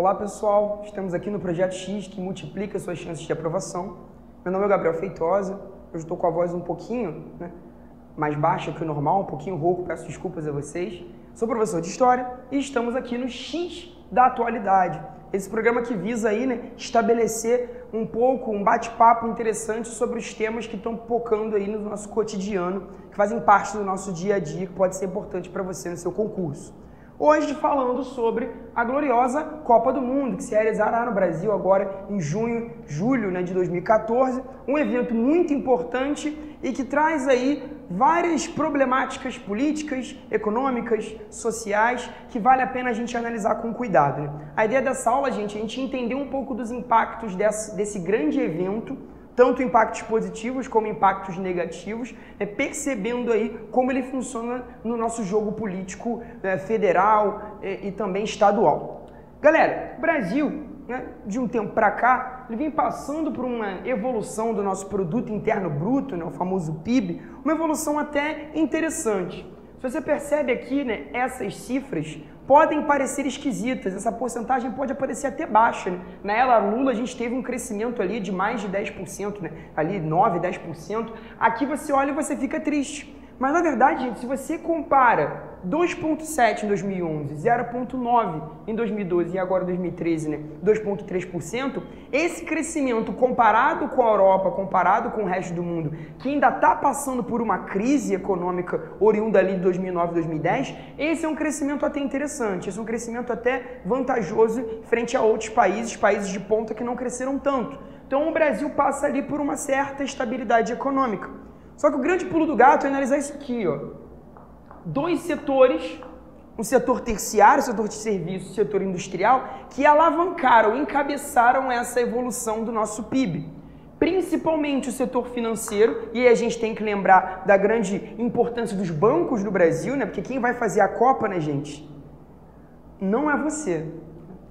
Olá pessoal, estamos aqui no Projeto X que multiplica suas chances de aprovação. Meu nome é Gabriel Feitosa, eu estou com a voz um pouquinho mais baixa que o normal, um pouquinho rouco, peço desculpas a vocês. Sou professor de História e estamos aqui no X da Atualidade. Esse programa que visa aí, estabelecer um bate-papo interessante sobre os temas que estão pipocando aí no nosso cotidiano, que fazem parte do nosso dia a dia, que pode ser importante para você no seu concurso. Hoje falando sobre a gloriosa Copa do Mundo, que se realizará no Brasil agora em julho de 2014, um evento muito importante e que traz aí várias problemáticas políticas, econômicas, sociais, que vale a pena a gente analisar com cuidado. A ideia dessa aula, gente, é a gente entender um pouco dos impactos desse grande evento, tanto impactos positivos como impactos negativos, percebendo aí como ele funciona no nosso jogo político federal e também estadual. Galera, o Brasil, de um tempo para cá, ele vem passando por uma evolução do nosso produto interno bruto, o famoso PIB, uma evolução até interessante. Se você percebe aqui, essas cifras podem parecer esquisitas, essa porcentagem pode parecer até baixa. Na era Lula a gente teve um crescimento ali de mais de 10%, ali 9%, 10%. Aqui você olha e você fica triste. Mas na verdade, gente, se você compara 2,7% em 2011, 0,9% em 2012 e agora 2013, 2,3%, esse crescimento comparado com a Europa, comparado com o resto do mundo, que ainda está passando por uma crise econômica oriunda ali de 2009 e 2010, esse é um crescimento até interessante, esse é um crescimento até vantajoso frente a outros países de ponta que não cresceram tanto. Então o Brasil passa ali por uma certa estabilidade econômica. Só que o grande pulo do gato é analisar isso aqui, Dois setores, o setor terciário, o setor de serviços, o setor industrial, que alavancaram, encabeçaram essa evolução do nosso PIB. Principalmente o setor financeiro, e aí a gente tem que lembrar da grande importância dos bancos no Brasil, porque quem vai fazer a Copa, gente, não é você.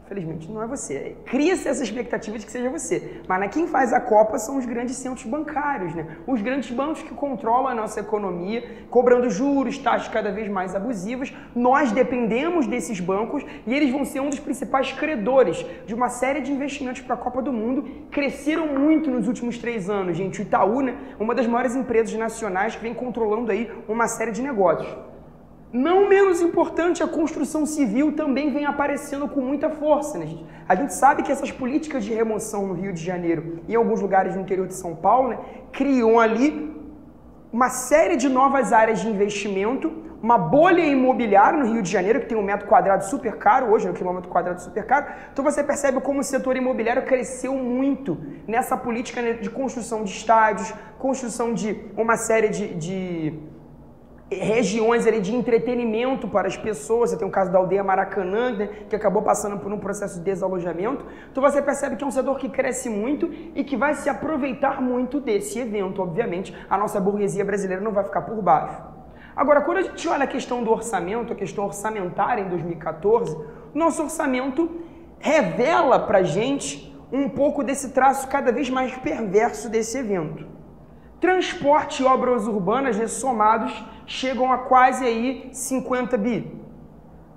Infelizmente, não é você. Cria-se essa expectativa de que seja você. Mas quem faz a Copa são os grandes centros bancários, Os grandes bancos que controlam a nossa economia, cobrando juros, taxas cada vez mais abusivas. Nós dependemos desses bancos e eles vão ser um dos principais credores de uma série de investimentos para a Copa do Mundo. Cresceram muito nos últimos 3 anos, gente. O Itaú, uma das maiores empresas nacionais que vem controlando aí uma série de negócios. Não menos importante, a construção civil também vem aparecendo com muita força, gente? A gente sabe que essas políticas de remoção no Rio de Janeiro e em alguns lugares no interior de São Paulo, criam ali uma série de novas áreas de investimento, uma bolha imobiliária no Rio de Janeiro, que tem um metro quadrado super caro, hoje é um quilômetro quadrado super caro. Então você percebe como o setor imobiliário cresceu muito nessa política de construção de estádios, construção de uma série de regiões ali de entretenimento para as pessoas. Você tem o caso da aldeia Maracanã, que acabou passando por um processo de desalojamento. Então você percebe que é um setor que cresce muito e que vai se aproveitar muito desse evento. Obviamente, a nossa burguesia brasileira não vai ficar por baixo. Agora, quando a gente olha a questão do orçamento, a questão orçamentária em 2014, nosso orçamento revela para a gente um pouco desse traço cada vez mais perverso desse evento. Transporte e obras urbanas, somados, chegam a quase aí 50 bi.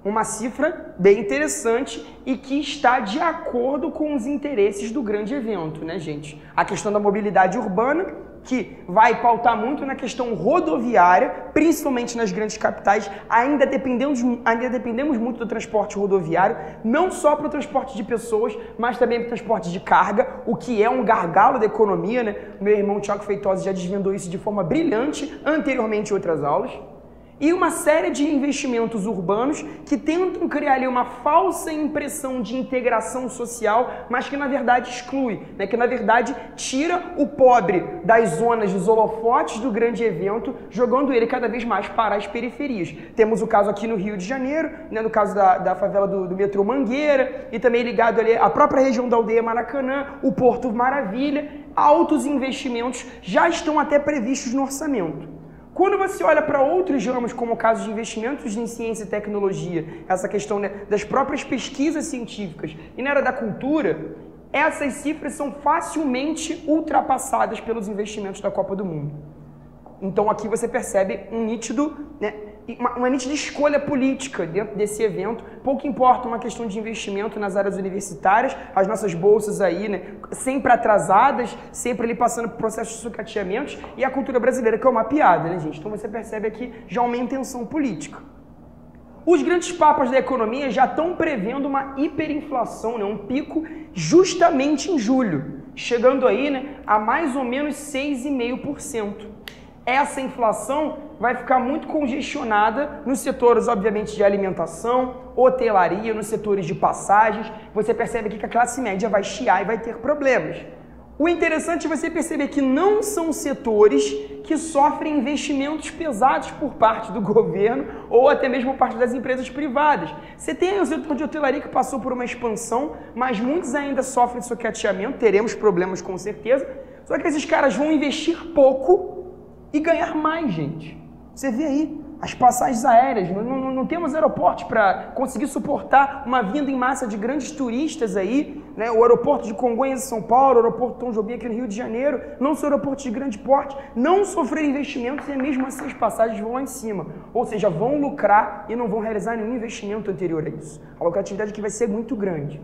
Uma cifra bem interessante e que está de acordo com os interesses do grande evento, gente? A questão da mobilidade urbana, que vai pautar muito na questão rodoviária, principalmente nas grandes capitais. Ainda dependemos muito do transporte rodoviário, não só para o transporte de pessoas, mas também para o transporte de carga, o que é um gargalo da economia, Meu irmão Thiago Feitosa já desvendou isso de forma brilhante anteriormente em outras aulas. E uma série de investimentos urbanos que tentam criar ali uma falsa impressão de integração social, mas que na verdade exclui, que na verdade tira o pobre das zonas dos holofotes do grande evento, jogando ele cada vez mais para as periferias. Temos o caso aqui no Rio de Janeiro, no caso da favela do metrô Mangueira, e também ligado ali à própria região da aldeia Maracanã, o Porto Maravilha. Altos investimentos já estão até previstos no orçamento. Quando você olha para outros ramos, como o caso de investimentos em ciência e tecnologia, essa questão das próprias pesquisas científicas e na área da cultura, essas cifras são facilmente ultrapassadas pelos investimentos da Copa do Mundo. Então aqui você percebe um nítido uma nítida escolha política dentro desse evento. Pouco importa uma questão de investimento nas áreas universitárias, as nossas bolsas aí, né, sempre atrasadas, sempre ali passando por processos de sucateamentos, e a cultura brasileira, que é uma piada, né, gente? Então você percebe aqui já uma intenção política. Os grandes papas da economia já estão prevendo uma hiperinflação, né, um pico justamente em julho, chegando aí, né, a mais ou menos 6,5%. Essa inflação vai ficar muito congestionada nos setores, obviamente, de alimentação, hotelaria, nos setores de passagens. Você percebe aqui que a classe média vai chiar e vai ter problemas. O interessante é você perceber que não são setores que sofrem investimentos pesados por parte do governo ou até mesmo por parte das empresas privadas. Você tem o setor de hotelaria que passou por uma expansão, mas muitos ainda sofrem sucateamento, teremos problemas com certeza. Só que esses caras vão investir pouco e ganhar mais, gente. Você vê aí, as passagens aéreas, não temos aeroportos para conseguir suportar uma vinda em massa de grandes turistas aí, né? O aeroporto de Congonhas em São Paulo, o aeroporto Tom Jobim aqui no Rio de Janeiro, não são aeroportos de grande porte, não sofreram investimentos e mesmo assim as passagens vão lá em cima. Ou seja, vão lucrar e não vão realizar nenhum investimento anterior a isso. A lucratividade aqui vai ser muito grande.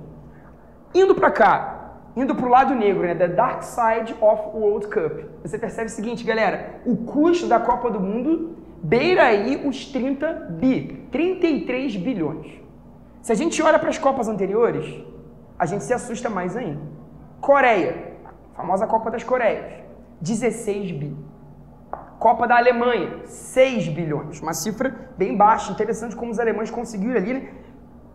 Indo para cá, indo para o lado negro, né? The Dark Side of World Cup. Você percebe o seguinte, galera, o custo da Copa do Mundo beira aí os 33 bilhões. Se a gente olha para as Copas anteriores, a gente se assusta mais ainda. Coreia, a famosa Copa das Coreias, 16 bi. Copa da Alemanha, 6 bilhões. Uma cifra bem baixa, interessante como os alemães conseguiram ali, né,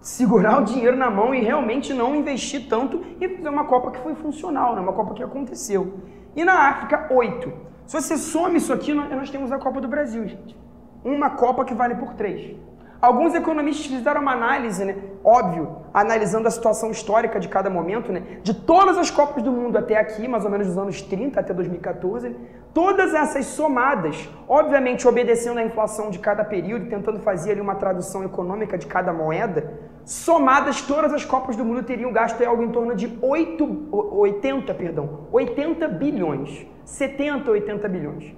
segurar o dinheiro na mão e realmente não investir tanto e fazer uma Copa que foi funcional, né? Uma Copa que aconteceu. E na África, 8. Se você soma isso aqui, nós temos a Copa do Brasil, gente. Uma Copa que vale por 3. Alguns economistas fizeram uma análise, né? Óbvio, analisando a situação histórica de cada momento, né? De todas as Copas do Mundo até aqui, mais ou menos dos anos 30 até 2014, todas essas somadas, obviamente obedecendo à inflação de cada período, tentando fazer ali uma tradução econômica de cada moeda, somadas todas as Copas do Mundo teriam gasto algo em torno de 80 bilhões. 70, 80 bilhões.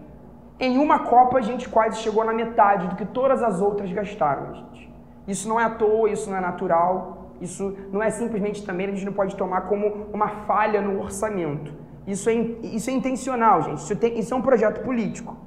Em uma Copa, a gente quase chegou na metade do que todas as outras gastaram, gente. Isso não é à toa, isso não é natural, isso não é simplesmente também, a gente não pode tomar como uma falha no orçamento. Isso é intencional, gente. Isso é um projeto político.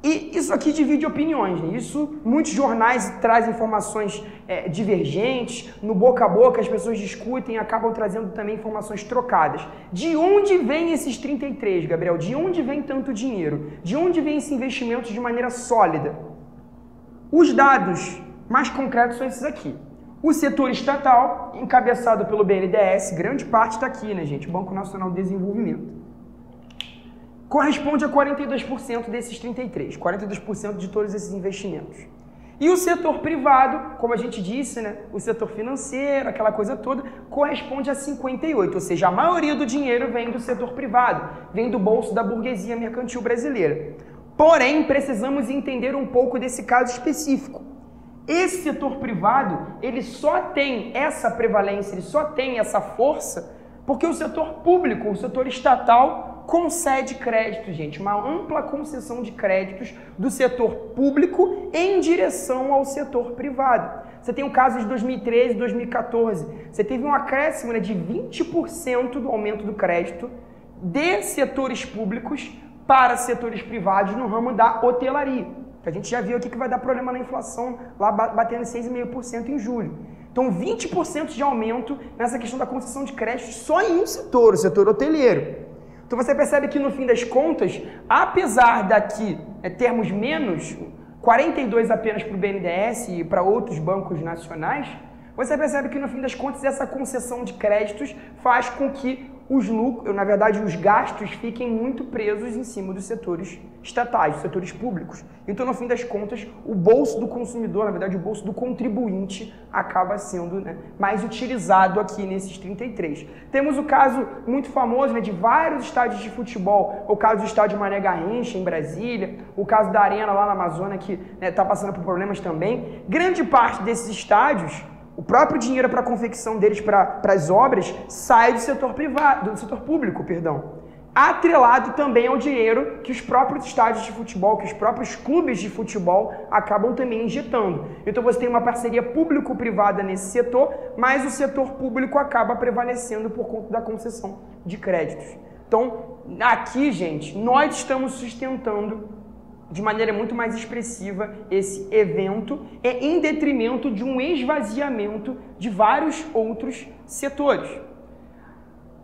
E isso aqui divide opiniões, né? Isso, muitos jornais trazem informações divergentes, no boca a boca as pessoas discutem e acabam trazendo também informações trocadas. De onde vem esses 33, Gabriel? De onde vem tanto dinheiro? De onde vem esse investimento de maneira sólida? Os dados mais concretos são esses aqui. O setor estatal, encabeçado pelo BNDES, grande parte está aqui, né, gente? Banco Nacional de Desenvolvimento. Corresponde a 42% desses 33, 42% de todos esses investimentos. E o setor privado, como a gente disse, né, o setor financeiro, aquela coisa toda, corresponde a 58%, ou seja, a maioria do dinheiro vem do setor privado, vem do bolso da burguesia mercantil brasileira. Porém, precisamos entender um pouco desse caso específico. Esse setor privado, ele só tem essa prevalência, ele só tem essa força, porque o setor público, o setor estatal, concede crédito, gente, uma ampla concessão de créditos do setor público em direção ao setor privado. Você tem o caso de 2013 e 2014, você teve um acréscimo, né, de 20% do aumento do crédito de setores públicos para setores privados no ramo da hotelaria. A gente já viu aqui que vai dar problema na inflação, lá batendo 6,5% em julho. Então, 20% de aumento nessa questão da concessão de crédito só em um setor, o setor hoteleiro. Então você percebe que no fim das contas, apesar daqui termos menos, 42 apenas para o BNDES e para outros bancos nacionais, você percebe que no fim das contas essa concessão de créditos faz com que os lucros, na verdade os gastos fiquem muito presos em cima dos setores estatais, dos setores públicos. Então no fim das contas o bolso do consumidor, na verdade o bolso do contribuinte acaba sendo, né, mais utilizado aqui nesses 33. Temos o caso muito famoso, né, de vários estádios de futebol, o caso do estádio Mané Garrincha em Brasília, o caso da Arena lá na Amazônia que está passando por problemas também. Grande parte desses estádios, o próprio dinheiro para a confecção deles, para as obras, sai do setor privado, do setor público, perdão. atrelado também ao dinheiro que os próprios estádios de futebol, que os próprios clubes de futebol acabam também injetando. Então você tem uma parceria público-privada nesse setor, mas o setor público acaba prevalecendo por conta da concessão de créditos. Então, aqui, gente, nós estamos sustentando de maneira muito mais expressiva esse evento em detrimento de um esvaziamento de vários outros setores.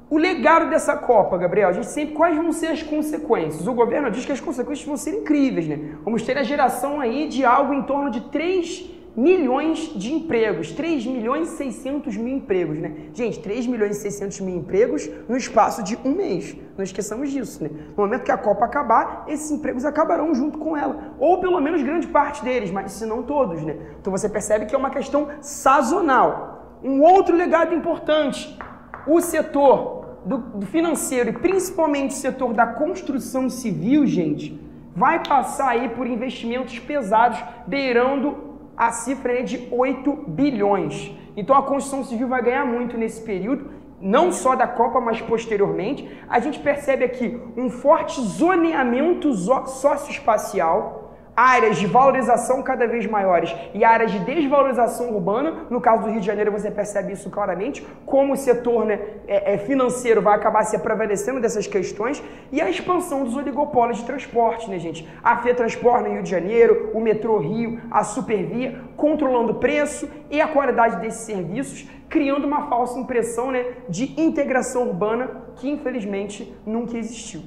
O legado dessa Copa, Gabriel, a gente sempre, quais vão ser as consequências? O governo diz que as consequências vão ser incríveis, né? Vamos ter a geração aí de algo em torno de 3 milhões de empregos, 3 milhões e 600 mil empregos, né? Gente, 3 milhões e 600 mil empregos no espaço de um mês. Não esqueçamos disso, né? No momento que a Copa acabar, esses empregos acabarão junto com ela. Ou pelo menos grande parte deles, mas se não todos, né? Então você percebe que é uma questão sazonal. Um outro legado importante, o setor do financeiro e principalmente o setor da construção civil, gente, vai passar aí por investimentos pesados, beirando a cifra de 8 bilhões. Então a construção civil vai ganhar muito nesse período, não só da Copa, mas posteriormente. A gente percebe aqui um forte zoneamento socioespacial, áreas de valorização cada vez maiores e áreas de desvalorização urbana. No caso do Rio de Janeiro você percebe isso claramente, como o setor, né, financeiro vai acabar se prevalecendo dessas questões, e a expansão dos oligopólios de transporte, né, gente? A FETransport no Rio de Janeiro, o Metrô Rio, a Supervia, controlando o preço e a qualidade desses serviços, criando uma falsa impressão, né, de integração urbana que infelizmente nunca existiu.